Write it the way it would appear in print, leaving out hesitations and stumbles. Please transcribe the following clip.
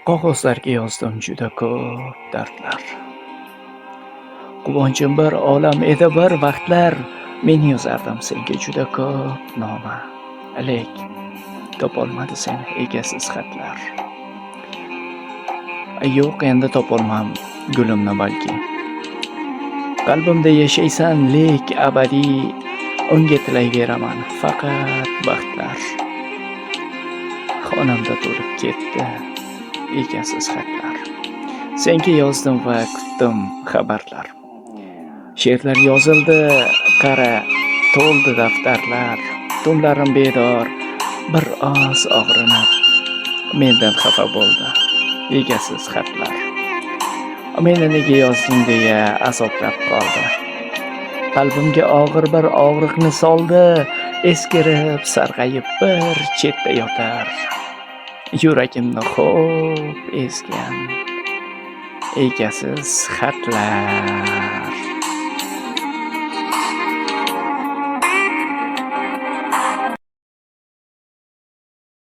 Qog'ozlarga yozdim juda ko'p dardlar. Quvonchim bir olam edi bir vaqtlar, men yozardim senga juda ko'p noma. Lek topolmadi seni egasiz xatlar. Yo'q endi topolmam gulimni balki. Qalbimda yashaysan lek abadiy, unga tilayveraman faqat baxtlar. Xonamda to'lib ketdi egasiz xatlar. Senga yozdim va kutdim xabarlar. She'rlar yozildi, qara, to'ldi daftarlar. Tunlarim bedor, bir oz og'rinib, mendan xafa bo'ldi egasiz xatlar. Meni nega yozding deya azoblab qoldi. Qalbimga og'ir bir og'riqni soldi, eskirib, sarg'ayib bir chetda yotar. Yuragimni xo'p ezgan egasiz xatlar.